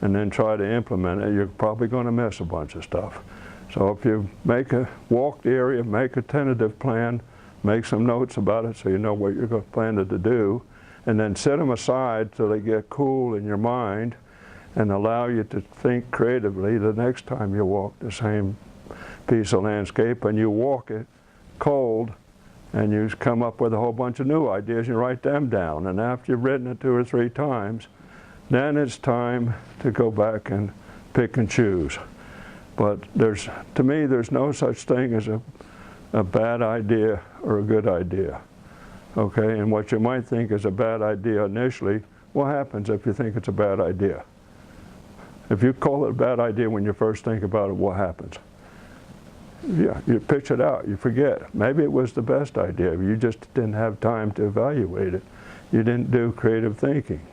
and then try to implement it, you're probably going to miss a bunch of stuff. So if you walk the area, make a tentative plan, make some notes about it so you know what you're planning to do, and then set them aside till they get cool in your mind, and allow you to think creatively the next time you walk the same piece of landscape, and you walk it cold, and you come up with a whole bunch of new ideas, and you write them down. And after you've written it 2 or 3 times, then it's time to go back and pick and choose. But to me, there's no such thing as a bad idea or a good idea. Okay, and what you might think is a bad idea initially, what happens if you think it's a bad idea? If you call it a bad idea when you first think about it, what happens? Yeah, you pitch it out, you forget. Maybe it was the best idea, you just didn't have time to evaluate it. You didn't do creative thinking.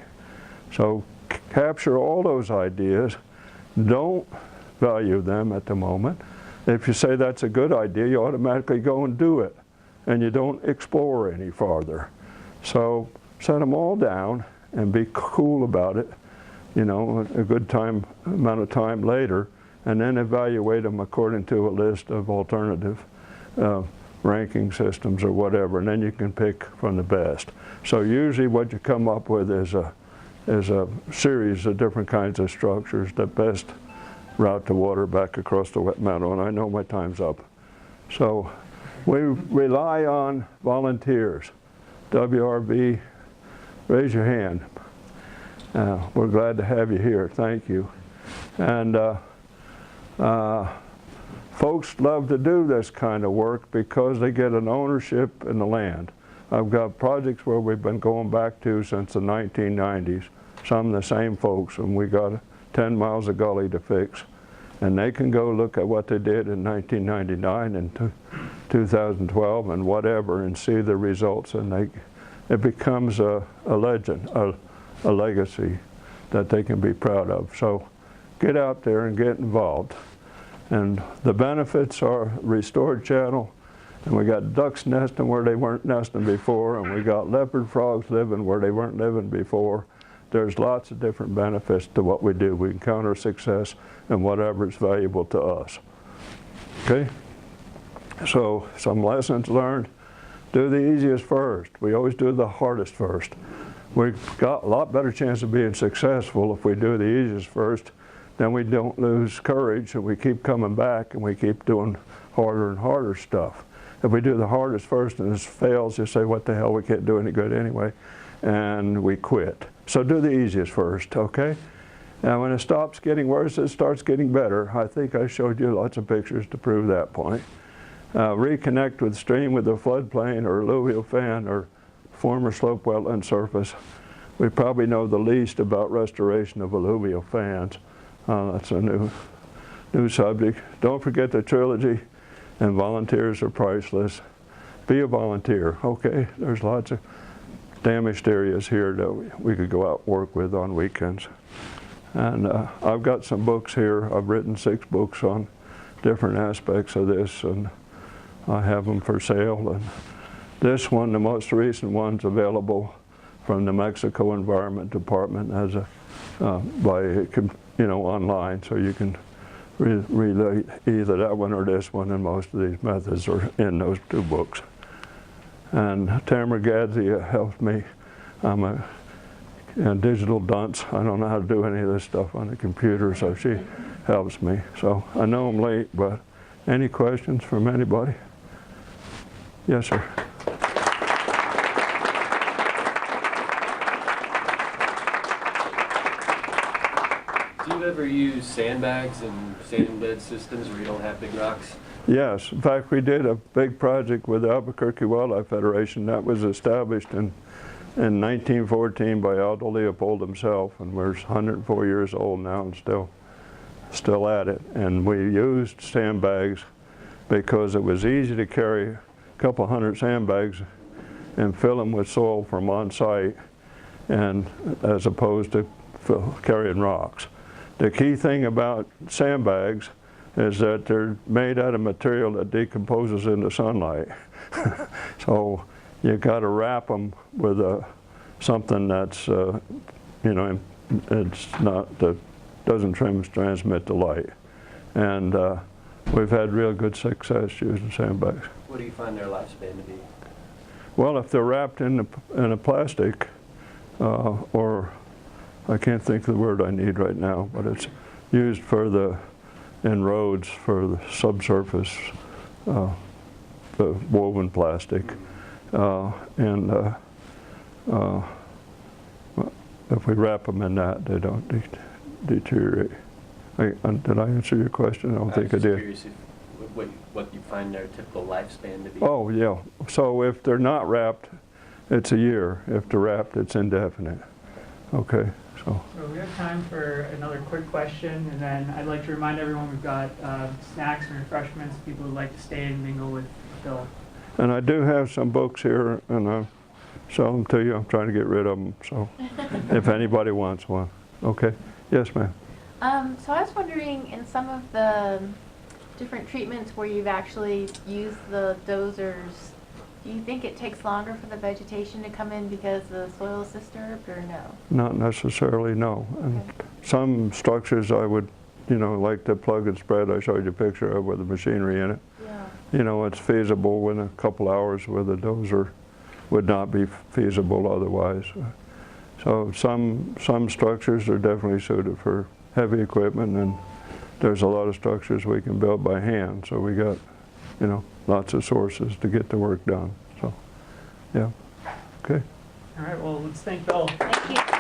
So capture all those ideas, don't value them at the moment. If you say that's a good idea, you automatically go and do it, and you don't explore any farther. So set them all down and be cool about it, you know, a good amount of time later, and then evaluate them according to a list of alternative ranking systems or whatever, and then you can pick from the best. So usually what you come up with is a series of different kinds of structures that best route the water back across the wet meadow, and I know my time's up. So we rely on volunteers. WRB, raise your hand. We're glad to have you here, thank you. And folks love to do this kind of work because they get an ownership in the land. I've got projects where we've been going back to since the 1990s, some of the same folks, and we got 10 miles of gully to fix. And they can go look at what they did in 1999 and 2012 and whatever and see the results, and it becomes a legend, a legacy that they can be proud of. So get out there and get involved. And the benefits are restored channel, and we got ducks nesting where they weren't nesting before, and we got leopard frogs living where they weren't living before. There's lots of different benefits to what we do. We can counter success and whatever is valuable to us. Okay? So some lessons learned. Do the easiest first. We always do the hardest first. We've got a lot better chance of being successful if we do the easiest first. Then we don't lose courage, and we keep coming back, and we keep doing harder and harder stuff. If we do the hardest first and this fails, you say, what the hell, we can't do any good anyway, and we quit. So do the easiest first, okay? And when it stops getting worse, it starts getting better. I think I showed you lots of pictures to prove that point. Reconnect with stream with a floodplain or alluvial fan or former slope wetland surface. We probably know the least about restoration of alluvial fans. That's a new subject. Don't forget the trilogy, and volunteers are priceless. Be a volunteer, okay? There's lots of damaged areas here that we could go out and work with on weekends. And I've got some books here. I've written 6 books on different aspects of this, and I have them for sale. And this one, the most recent one's available from the Mexico Environment Department as online, so you can relate either that one or this one, and most of these methods are in those 2 books. And Tamara Gadzia helped me. I'm a digital dunce. I don't know how to do any of this stuff on the computer, so she helps me. So I know I'm late, but any questions from anybody? Yes, sir. Do you ever use sandbags and sand bed systems where you don't have big rocks? Yes. In fact, we did a big project with the Albuquerque Wildlife Federation that was established in 1914 by Aldo Leopold himself, and we're 104 years old now and still at it. And we used sandbags because it was easy to carry a couple hundred sandbags and fill them with soil from on site, and as opposed to carrying rocks. The key thing about sandbags is that they're made out of material that decomposes in the sunlight. So you got to wrap them with something that's, it's not, that doesn't transmit the light. And we've had real good success using sandbags. What do you find their lifespan to be? Well, if they're wrapped in a plastic or I can't think of the word I need right now, but it's used for in roads for the subsurface, the woven plastic. If we wrap them in that, they don't deteriorate. Did I answer your question? I don't think I did. I'm just curious what you find their typical lifespan to be. Oh, yeah. So if they're not wrapped, it's a year. If they're wrapped, it's indefinite. Okay, so. So we have time for another quick question, and then I'd like to remind everyone we've got snacks and refreshments. People would like to stay and mingle with Bill. And I do have some books here, and I'll sell them to you. I'm trying to get rid of them, so if anybody wants one. Okay. Yes, ma'am. So I was wondering, in some of the different treatments where you've actually used the dozers, do you think it takes longer for the vegetation to come in because the soil is disturbed, or no? Not necessarily, no. And some structures I would, like the plug and spread I showed you a picture of with the machinery in it. Yeah. It's feasible in a couple hours with a dozer would not be feasible otherwise. So some structures are definitely suited for heavy equipment, and there's a lot of structures we can build by hand. So we got, lots of sources to get the work done. So, yeah. Okay. All right, well, let's thank Bill. Thank you.